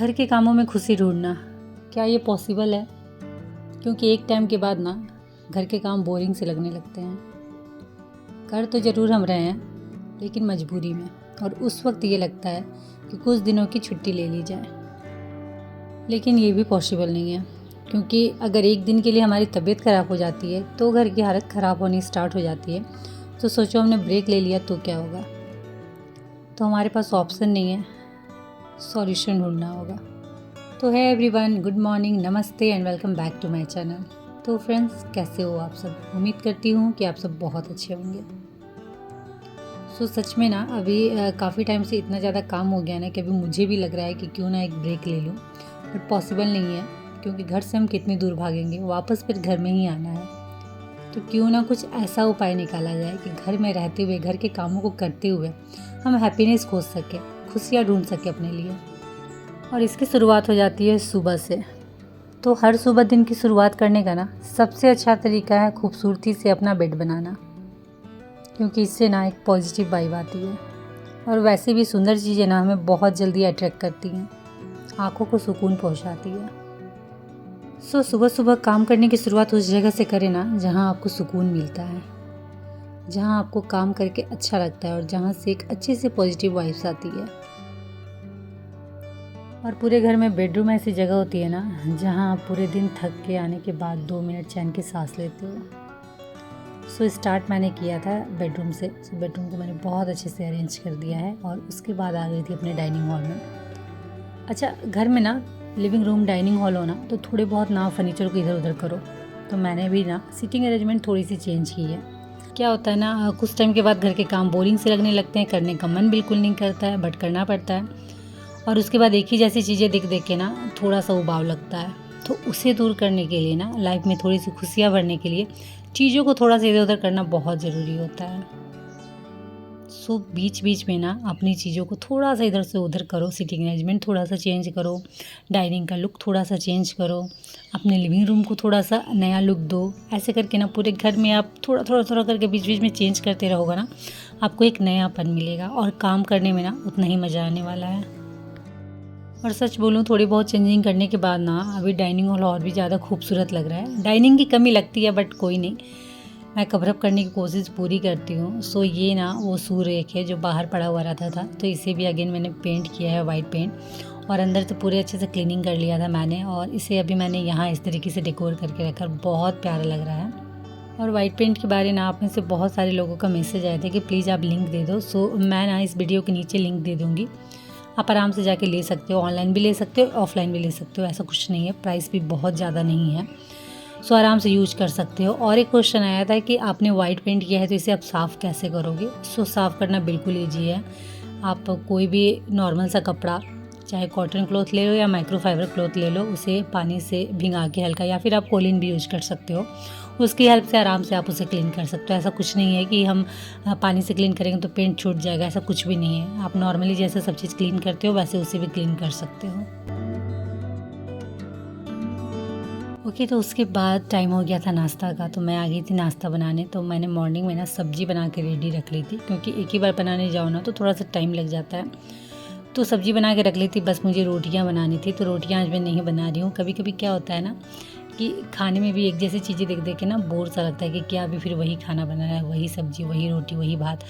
घर के कामों में खुशी ढूंढना, क्या ये पॉसिबल है? क्योंकि एक टाइम के बाद ना घर के काम बोरिंग से लगने लगते हैं। कर तो ज़रूर हम रहे हैं, लेकिन मजबूरी में। और उस वक्त ये लगता है कि कुछ दिनों की छुट्टी ले ली जाए, लेकिन ये भी पॉसिबल नहीं है। क्योंकि अगर एक दिन के लिए हमारी तबीयत ख़राब हो जाती है तो घर की हालत ख़राब होनी स्टार्ट हो जाती है। तो सोचो हमने ब्रेक ले लिया तो क्या होगा? तो हमारे पास ऑप्शन नहीं है, सॉल्यूशन ढूंढना होगा। तो hi everyone, good morning, namaste and welcome back to my channel. तो फ्रेंड्स, कैसे हो आप सब? उम्मीद करती हूँ कि आप सब बहुत अच्छे होंगे। सच में ना अभी काफ़ी टाइम से इतना ज़्यादा काम हो गया ना कि अभी मुझे भी लग रहा है कि क्यों ना एक ब्रेक ले लूँ, बट पॉसिबल नहीं है। क्योंकि घर से हम कितनी दूर भागेंगे, वापस फिर घर में ही आना है। तो क्यों ना कुछ ऐसा उपाय निकाला जाए कि घर में रहते हुए, घर के कामों को करते हुए हम हैप्पीनेस खोज सकें, खुशियाँ ढूंढ सकें अपने लिए। और इसकी शुरुआत हो जाती है सुबह से। तो हर सुबह दिन की शुरुआत करने का ना सबसे अच्छा तरीका है खूबसूरती से अपना बेड बनाना, क्योंकि इससे ना एक पॉजिटिव वाइब आती है। और वैसे भी सुंदर चीज़ें ना हमें बहुत जल्दी अट्रैक्ट करती हैं, आँखों को सुकून पहुँचाती है। सुबह सुबह काम करने की शुरुआत उस जगह से करें ना जहाँ आपको सुकून मिलता है, जहाँ आपको काम करके अच्छा लगता है और जहाँ से एक अच्छी से पॉजिटिव वाइब्स आती है। और पूरे घर में बेडरूम ऐसी जगह होती है ना जहाँ आप पूरे दिन थक के आने के बाद 2 मिनट चैन की सांस लेते हो। स्टार्ट मैंने किया था बेडरूम से। बेडरूम को मैंने बहुत अच्छे से अरेंज कर दिया है और उसके बाद आ गई थी अपने डाइनिंग हॉल में। अच्छा, घर में ना लिविंग रूम, डाइनिंग हॉल हो ना तो थोड़े बहुत ना फर्नीचर को इधर उधर करो। तो मैंने भी ना सीटिंग अरेंजमेंट थोड़ी सी चेंज की है। क्या होता है ना, कुछ टाइम के बाद घर के काम बोरिंग से लगने लगते हैं, करने का मन बिल्कुल नहीं करता है, बट करना पड़ता है। और उसके बाद एक ही जैसी चीज़ें देख देख के ना थोड़ा सा उबाऊ लगता है। तो उसे दूर करने के लिए ना, लाइफ में थोड़ी सी खुशियाँ भरने के लिए चीज़ों को थोड़ा सा इधर उधर करना बहुत ज़रूरी होता है। बीच बीच में ना अपनी चीज़ों को थोड़ा सा इधर से उधर करो, सीटिंग अरेंजमेंट थोड़ा सा चेंज करो, डाइनिंग का लुक थोड़ा सा चेंज करो, अपने लिविंग रूम को थोड़ा सा नया लुक दो। ऐसे करके ना पूरे घर में आप थोड़ा थोड़ा थोड़ा करके बीच बीच में चेंज करते रहोगे ना, आपको एक नयापन मिलेगा और काम करने में ना उतना ही मज़ा आने वाला है। और सच बोलूँ, थोड़ी बहुत चेंजिंग करने के बाद ना अभी डाइनिंग हॉल और भी ज़्यादा खूबसूरत लग रहा है। डाइनिंग की कमी लगती है, बट कोई नहीं, मैं कवर अप करने की कोशिश पूरी करती हूँ। ये ना वो सूर्य है जो बाहर पड़ा हुआ रहता था, तो इसे भी अगेन मैंने पेंट किया है वाइट पेंट, और अंदर तो पूरे अच्छे से क्लीनिंग कर लिया था मैंने। और इसे अभी मैंने यहाँ इस तरीके से डेकोर करके रखा, बहुत प्यारा लग रहा है। और वाइट पेंट के बारे में आप में से बहुत सारे लोगों का मैसेज आया था कि प्लीज़ आप लिंक दे दो। मैं ना इस वीडियो के नीचे लिंक दे दूँगी, आप आराम से जाके ले सकते हो। ऑनलाइन भी ले सकते हो, ऑफलाइन भी ले सकते हो, ऐसा कुछ नहीं है। प्राइस भी बहुत ज़्यादा नहीं है, आराम से यूज कर सकते हो। और एक क्वेश्चन आया था कि आपने वाइट पेंट किया है तो इसे आप साफ़ कैसे करोगे? साफ़ करना बिल्कुल ईजी है। आप कोई भी नॉर्मल सा कपड़ा, चाहे कॉटन क्लॉथ ले लो या माइक्रोफाइबर क्लॉथ ले लो, उसे पानी से भिंगा के हल्का, या फिर आप कोलिन भी यूज कर सकते हो, उसकी हेल्प से आराम से आप उसे क्लीन कर सकते हो। ऐसा कुछ नहीं है कि हम पानी से क्लीन करेंगे तो पेंट छूट जाएगा, ऐसा कुछ भी नहीं है। आप नॉर्मली जैसे सब चीज़ क्लीन करते हो वैसे उसे भी क्लीन कर सकते हो। ओके, तो उसके बाद टाइम हो गया था नाश्ता का, तो मैं आ गई थी नाश्ता बनाने। तो मैंने मॉर्निंग में ना सब्ज़ी बना के रेडी रख ली थी, क्योंकि एक ही बार बनाने जाओ ना तो थोड़ा सा टाइम लग जाता है। तो सब्ज़ी बना के रख ली थी, बस मुझे रोटियां बनानी थी। तो रोटियां आज मैं नहीं बना रही हूँ। कभी कभी क्या होता है ना कि खाने में भी एक जैसी चीज़ें देख देख के ना बोर सा लगता है कि क्या अभी फिर वही खाना बनाना है, वही सब्ज़ी, वही रोटी, वही भात।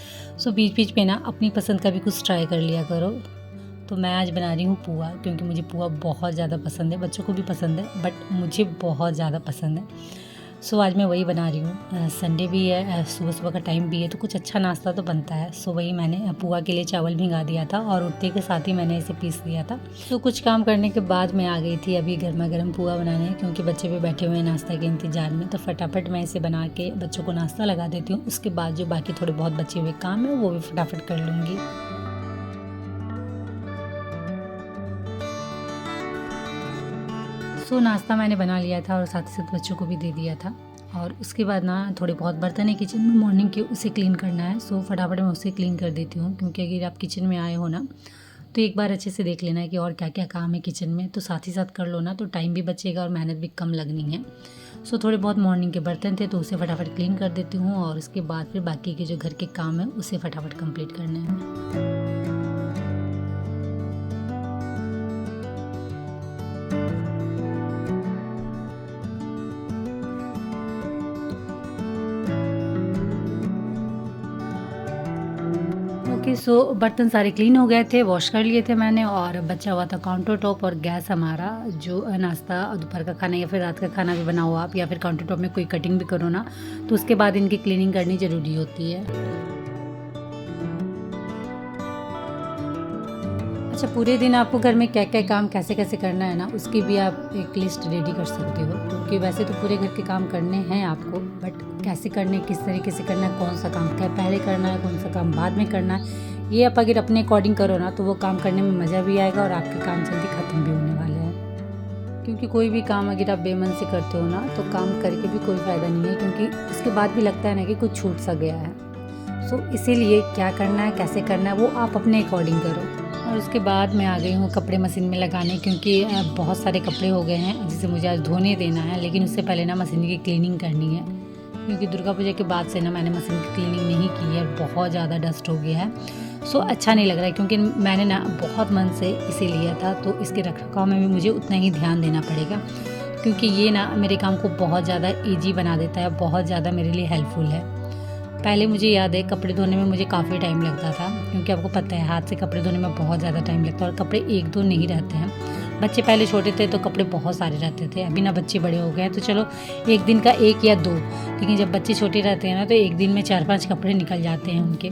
बीच बीच में ना अपनी पसंद का भी कुछ ट्राई कर लिया करो। तो मैं आज बना रही हूँ पुआ, क्योंकि मुझे पुआ बहुत ज़्यादा पसंद है, बच्चों को भी पसंद है, बट मुझे बहुत ज़्यादा पसंद है। आज मैं वही बना रही हूँ। संडे भी है, सुबह सुबह का टाइम भी है, तो कुछ अच्छा नाश्ता तो बनता है। वही मैंने पुआ के लिए चावल भिंगा दिया था और उठते के साथ ही मैंने इसे पीस दिया था। कुछ काम करने के बाद मैं आ गई थी अभी गर्मा गर्म पुआ बनाने, क्योंकि बच्चे भी बैठे हुए हैं नाश्ता के इंतजार में। तो फटाफट मैं इसे बना के बच्चों को नाश्ता लगा देती हूँ। उसके बाद जो बाकी थोड़े बहुत बचे हुए काम है वो भी फटाफट कर लूँगी। नाश्ता मैंने बना लिया था और साथ ही साथ बच्चों को भी दे दिया था। और उसके बाद ना थोड़े बहुत बर्तन है किचन में मॉर्निंग के, उसे क्लीन करना है। फटाफट मैं उसे क्लीन कर देती हूँ, क्योंकि अगर आप किचन में आए हो ना तो एक बार अच्छे से देख लेना है कि और क्या क्या काम है किचन में, तो साथ ही साथ कर लो ना, तो टाइम भी बचेगा और मेहनत भी कम लगनी है। थोड़े बहुत मॉर्निंग के बर्तन थे तो उसे फटाफट क्लीन कर देती हूँ, और उसके बाद फिर बाकी के जो घर के काम है उसे फटाफट कंप्लीट करने हैं। ओके, सो बर्तन सारे क्लीन हो गए थे, वॉश कर लिए थे मैंने, और बचा हुआ था काउंटर टॉप और गैस हमारा, जो नाश्ता दोपहर का खाना या फिर रात का खाना भी बनाओ आप, या फिर काउंटर टॉप में कोई कटिंग भी करो ना, तो उसके बाद इनकी क्लीनिंग करनी ज़रूरी होती है। अच्छा, पूरे दिन आपको घर में क्या क्या काम कैसे कैसे करना है ना, उसकी भी आप एक लिस्ट रेडी कर सकते हो, क्योंकि वैसे तो पूरे घर के काम करने हैं आपको, बट कैसे करने, किस तरीके से करना है, कौन सा काम क्या पहले करना है, कौन सा काम बाद में करना है, ये आप अगर अपने अकॉर्डिंग करो ना, तो वो काम करने में मज़ा भी आएगा और आपके काम जल्दी ख़त्म भी होने वाले हैं। क्योंकि कोई भी काम अगर आप बेमन से करते हो ना, तो काम करके भी कोई फ़ायदा नहीं है, क्योंकि उसके बाद भी लगता है ना कि कुछ छूट सा गया है। सो इसीलिए क्या करना है, कैसे करना है, वो आप अपने अकॉर्डिंग करो। और उसके बाद मैं आ गई हूँ कपड़े मशीन में लगाने, क्योंकि बहुत सारे कपड़े हो गए हैं जिसे मुझे आज धोने देना है, लेकिन उससे पहले ना मशीन की क्लीनिंग करनी है, क्योंकि दुर्गा पूजा के बाद से ना मैंने मशीन की क्लीनिंग नहीं की है, बहुत ज़्यादा डस्ट हो गया है। सो अच्छा नहीं लग रहा है, क्योंकि मैंने ना बहुत मन से इसे लिया था, तो इसके रखरखाव में भी मुझे उतना ही ध्यान देना पड़ेगा, क्योंकि ये ना मेरे काम को बहुत ज़्यादा ईजी बना देता है, बहुत ज़्यादा मेरे लिए हेल्पफुल है। पहले मुझे याद है कपड़े धोने में मुझे काफ़ी टाइम लगता था, क्योंकि आपको पता है हाथ से कपड़े धोने में बहुत ज़्यादा टाइम लगता है, और कपड़े एक दो नहीं रहते हैं। बच्चे पहले छोटे थे तो कपड़े बहुत सारे रहते थे, अभी ना बच्चे बड़े हो गए हैं तो चलो एक दिन का एक या दो, लेकिन जब बच्चे छोटे रहते हैं ना तो एक दिन में 4-5 कपड़े निकल जाते हैं उनके।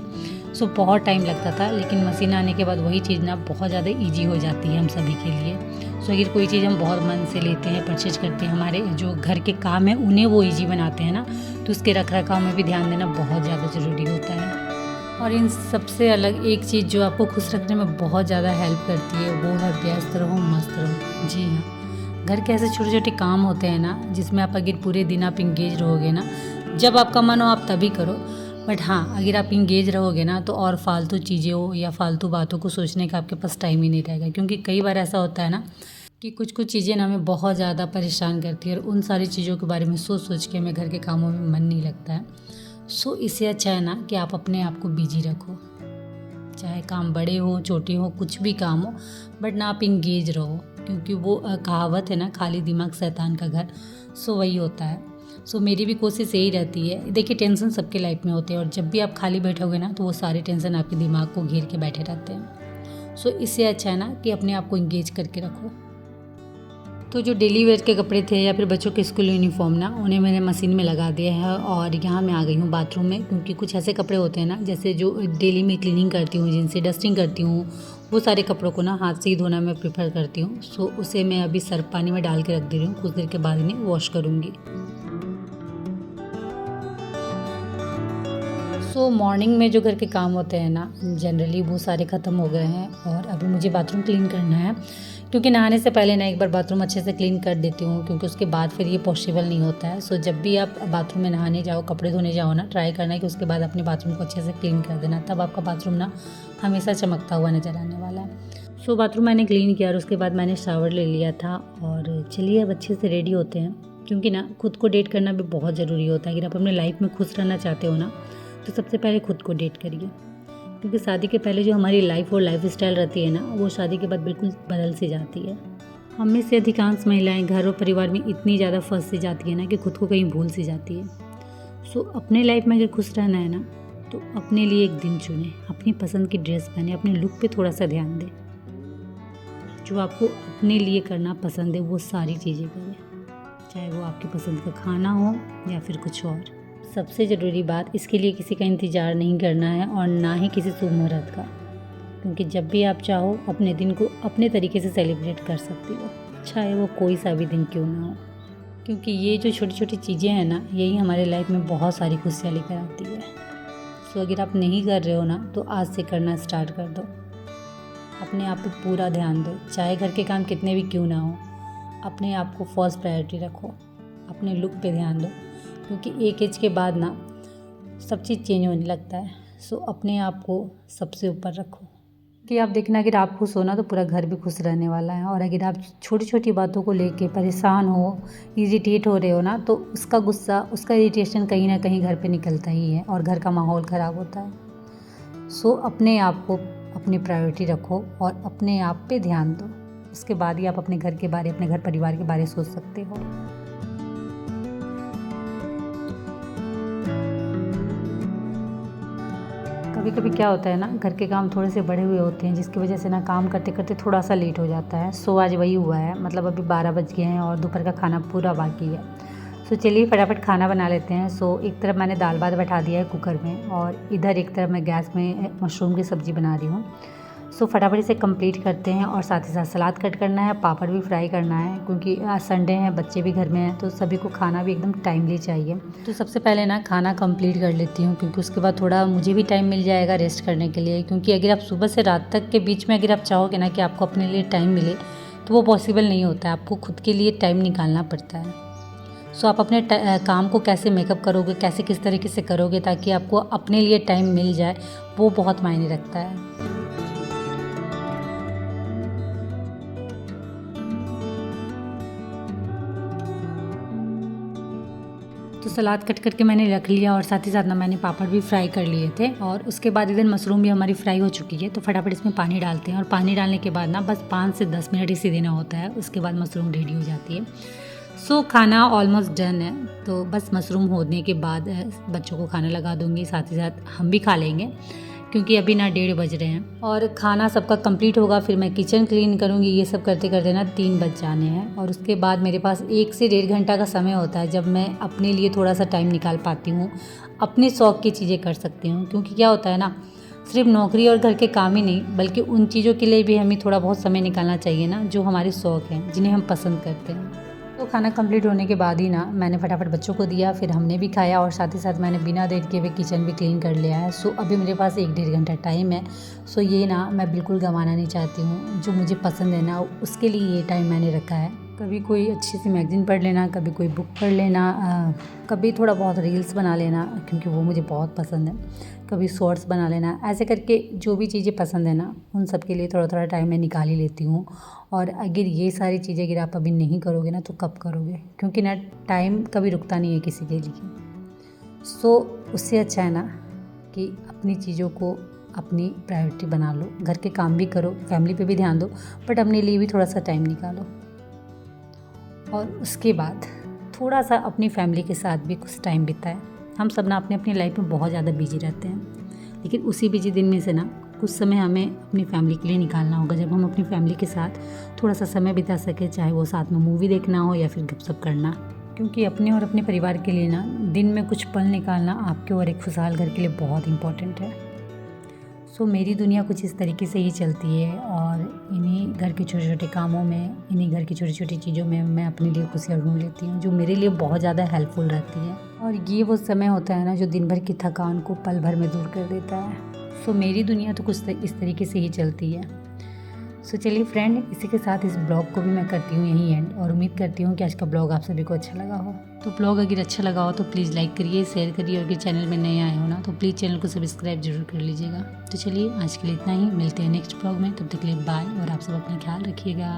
सो बहुत टाइम लगता था, लेकिन मशीन आने के बाद वही चीज़ ना बहुत ज़्यादा ईजी हो जाती है हम सभी के लिए। सो अगर कोई चीज़ हम बहुत मन से लेते हैं, परचेज करते हैं, हमारे जो घर के काम है उन्हें वो ईजी बनाते हैं ना, तो उसके रखरखाव में भी ध्यान देना बहुत ज़्यादा ज़रूरी होता है। और इन सबसे अलग एक चीज़ जो आपको खुश रखने में बहुत ज़्यादा हेल्प करती है, वो है व्यस्त रहो मस्त रहो। जी हाँ, घर के ऐसे छोटे छोटे काम होते हैं ना, जिसमें आप अगर पूरे दिन आप इंगेज रहोगे ना, जब आपका मन हो आप तभी करो, बट हाँ अगर आप इंगेज रहोगे ना, तो और फालतू चीज़ें हो या फालतू बातों को सोचने का आपके पास टाइम ही नहीं रहेगा। क्योंकि कई बार ऐसा होता है ना कि कुछ कुछ चीज़ें ना हमें बहुत ज़्यादा परेशान करती है, और उन सारी चीज़ों के बारे में सोच सोच के हमें घर के कामों में मन नहीं लगता है। सो इससे अच्छा है ना कि आप अपने आप को बिजी रखो, चाहे काम बड़े हो छोटे हो कुछ भी काम हो, बट ना आप इंगेज रहो, क्योंकि वो कहावत है ना, खाली दिमाग शैतान का घर। सो वही होता है। सो मेरी भी कोशिश यही रहती है। देखिए, टेंशन सबके लाइफ में होते हैं, और जब भी आप खाली बैठोगे ना, तो वो सारे टेंशन आपके दिमाग को घेर के बैठे रहते हैं। सो इससे अच्छा है ना कि अपने आप को इंगेज करके रखो। तो जो डेली वेयर के कपड़े थे या फिर बच्चों के स्कूल यूनिफॉर्म ना, उन्हें मैंने मशीन में लगा दिया है, और यहाँ मैं आ गई हूँ बाथरूम में, क्योंकि कुछ ऐसे कपड़े होते हैं ना, जैसे जो डेली में क्लीनिंग करती हूँ, जिनसे डस्टिंग करती हूँ, वो सारे कपड़ों को ना हाथ से ही धोना मैं प्रेफर करती हूँ। सो उसे मैं अभी सर्फ पानी में डाल के रख दे रही हूँ, कुछ देर के बाद इन्हें वॉश करूँगी। सो मॉर्निंग में जो घर के काम होते हैं ना, जनरली वो सारे ख़त्म हो गए हैं, और अभी मुझे बाथरूम क्लीन करना है, क्योंकि नहाने से पहले ना एक बार बाथरूम अच्छे से क्लीन कर देती हूँ, क्योंकि उसके बाद फिर ये पॉसिबल नहीं होता है। सो जब भी आप बाथरूम में नहाने जाओ, कपड़े धोने जाओ ना, ट्राई करना है कि उसके बाद अपने बाथरूम को अच्छे से क्लीन कर देना, तब आपका बाथरूम ना हमेशा चमकता हुआ नज़र आने वाला है। सो बाथरूम मैंने क्लीन किया, और उसके बाद मैंने शावर ले लिया था, और चलिए अब अच्छे से रेडी होते हैं, क्योंकि ना खुद को डेट करना भी बहुत ज़रूरी होता है। अगर आप अपने लाइफ में खुश रहना चाहते हो ना, तो सबसे पहले खुद को डेट करिए, क्योंकि शादी के पहले जो हमारी लाइफ और लाइफ स्टाइल रहती है ना, वो शादी के बाद बिल्कुल बदल सी जाती है। हम में से अधिकांश महिलाएं घर और परिवार में इतनी ज़्यादा फंस सी जाती है ना, कि खुद को कहीं भूल सी जाती है। सो अपने लाइफ में अगर खुश रहना है ना, तो अपने लिए एक दिन चुने, अपनी पसंद की ड्रेस पहने, अपने लुक पे थोड़ा सा ध्यान दें, जो आपको अपने लिए करना पसंद है वो सारी चीज़ें करें, चाहे वो आपकी पसंद का खाना हो या फिर कुछ और। सबसे ज़रूरी बात, इसके लिए किसी का इंतज़ार नहीं करना है, और ना ही किसी शुभ मुहूर्त का, क्योंकि जब भी आप चाहो अपने दिन को अपने तरीके से सेलिब्रेट कर सकती हो, चाहे वो कोई सा भी दिन क्यों ना हो। क्योंकि ये जो छोटी छोटी चीज़ें हैं ना, यही हमारे लाइफ में बहुत सारी खुशियाँ लेकर आती है। सो अगर आप नहीं कर रहे हो ना, तो आज से करना स्टार्ट कर दो। अपने आप पे पूरा ध्यान दो, चाहे घर के काम कितने भी क्यों ना हो, अपने आप को फर्स्ट प्रायोरिटी रखो, अपने लुक पे ध्यान दो, क्योंकि एक एज के बाद ना सब चीज़ चेंज होने लगता है। सो अपने आप को सबसे ऊपर रखो, कि आप देखना अगर आप खुश हो ना, तो पूरा घर भी खुश रहने वाला है। और अगर आप छोटी छोटी बातों को लेके परेशान हो, इरिटेट हो रहे हो ना, तो उसका गुस्सा, उसका इरिटेशन कहीं ना कहीं घर पे निकलता ही है, और घर का माहौल ख़राब होता है। सो अपने आप को अपनी प्रायोरिटी रखो, और अपने आप पे ध्यान दो, उसके बाद ही आप अपने घर के बारे, अपने घर परिवार के बारे सोच सकते हो। कभी कभी क्या होता है ना, घर के काम थोड़े से बड़े हुए होते हैं जिसकी वजह से ना काम करते करते थोड़ा सा लेट हो जाता है। सो आज वही हुआ है, मतलब अभी 12 बज गए हैं और दोपहर का खाना पूरा बाकी है। सो चलिए फटाफट खाना बना लेते हैं। सो एक तरफ मैंने दाल भात बैठा दिया है कुकर में और इधर एक तरफ मैं गैस में मशरूम की सब्ज़ी बना रही हूँ। सो फटाफट इसे कंप्लीट करते हैं और साथ ही साथ सलाद कट करना है, पापड़ भी फ्राई करना है क्योंकि आज संडे है, बच्चे भी घर में हैं तो सभी को खाना भी एकदम टाइमली चाहिए। तो सबसे पहले ना खाना कंप्लीट कर लेती हूँ क्योंकि उसके बाद थोड़ा मुझे भी टाइम मिल जाएगा रेस्ट करने के लिए। क्योंकि अगर आप सुबह से रात तक के बीच में अगर आप चाहोगे ना कि आपको अपने लिए टाइम मिले तो वो पॉसिबल नहीं होता है, आपको खुद के लिए टाइम निकालना पड़ता है। सो आप अपने काम को कैसे मेकअप करोगे, कैसे किस तरीके से करोगे ताकि आपको अपने लिए टाइम मिल जाए, वो बहुत मायने रखता है। तो सलाद कट करके मैंने रख लिया और साथ ही साथ ना मैंने पापड़ भी फ्राई कर लिए थे और उसके बाद इधर मशरूम भी हमारी फ्राई हो चुकी है। तो फटाफट इसमें पानी डालते हैं और पानी डालने के बाद ना बस 5 से 10 मिनट इसे देना होता है, उसके बाद मशरूम रेडी हो जाती है। सो खाना ऑलमोस्ट डन है, तो बस मशरूम होने के बाद बच्चों को खाना लगा दूँगी, साथ ही साथ हम भी खा लेंगे क्योंकि अभी ना 1:30 बज रहे हैं और खाना सबका कंप्लीट होगा। फिर मैं किचन क्लीन करूँगी, ये सब करते करते ना 3 बज जाने हैं और उसके बाद मेरे पास 1 से 1.5 घंटा का समय होता है जब मैं अपने लिए थोड़ा सा टाइम निकाल पाती हूँ, अपने शौक़ की चीज़ें कर सकती हूँ। क्योंकि क्या होता है ना, सिर्फ नौकरी और घर के काम ही नहीं बल्कि उन चीज़ों के लिए भी हमें थोड़ा बहुत समय निकालना चाहिए ना, जो हमारे शौक़ हैं, जिन्हें हम पसंद करते हैं। तो खाना कंप्लीट होने के बाद ही ना मैंने फटाफट बच्चों को दिया, फिर हमने भी खाया और साथ ही साथ मैंने बिना देर के हुए किचन भी क्लीन कर लिया है। सो अभी मेरे पास 1-1.5 घंटा टाइम है। सो ये ना मैं बिल्कुल गंवाना नहीं चाहती हूँ, जो मुझे पसंद है ना उसके लिए ये टाइम मैंने रखा है। कभी कोई अच्छी सी मैगज़ीन पढ़ लेना, कभी कोई बुक पढ़ लेना, कभी थोड़ा बहुत रील्स बना लेना क्योंकि वो मुझे बहुत पसंद है, कभी शॉर्ट्स बना लेना, ऐसे करके जो भी चीज़ें पसंद है ना उन सब के लिए थोड़ा थोड़ा टाइम मैं निकाल ही लेती हूँ। और अगर ये सारी चीज़ें अगर आप अभी नहीं करोगे ना तो कब करोगे, क्योंकि ना टाइम कभी रुकता नहीं है किसी के लिए। सो उससे अच्छा है ना कि अपनी चीज़ों को अपनी प्रायोरिटी बना लो, घर के काम भी करो, फैमिली पे भी ध्यान दो, बट अपने लिए भी थोड़ा सा टाइम निकालो। और उसके बाद थोड़ा सा अपनी फैमिली के साथ भी कुछ टाइम बिताएं। हम सब ना अपनी अपनी लाइफ में बहुत ज़्यादा बिजी रहते हैं, लेकिन उसी बिजी दिन में से ना कुछ समय हमें अपनी फैमिली के लिए निकालना होगा, जब हम अपनी फैमिली के साथ थोड़ा सा समय बिता सके, चाहे वो साथ में मूवी देखना हो या फिर गपशप करना। क्योंकि अपने और अपने परिवार के लिए ना दिन में कुछ पल निकालना आपके और एक खुशहाल घर के लिए बहुत इम्पोर्टेंट है। सो मेरी दुनिया कुछ इस तरीके से ही चलती है और इन्हीं घर के छोटे छोटे कामों में, इन्हीं घर की छोटी छोटी चीज़ों में मैं अपने लिए खुशियाँ ढूंढ लेती हूँ, जो मेरे लिए बहुत ज़्यादा हेल्पफुल रहती है। और ये वो समय होता है ना जो दिन भर की थकान को पल भर में दूर कर देता है। सो मेरी दुनिया तो कुछ इस तरीके से ही चलती है। सो चलिए फ्रेंड, इसी के साथ इस ब्लॉग को भी मैं करती हूँ यहीं एंड और उम्मीद करती हूँ कि आज का ब्लॉग आप सभी को अच्छा लगा हो। तो ब्लॉग अगर अच्छा लगा हो तो प्लीज़ लाइक करिए, शेयर करिए और अगर चैनल में नए आए हो ना तो प्लीज़ चैनल को सब्सक्राइब जरूर कर लीजिएगा। तो चलिए आज के लिए इतना ही, मिलते हैं नेक्स्ट ब्लॉग में, तब तक के लिए बाय और आप सब अपना ख्याल रखिएगा।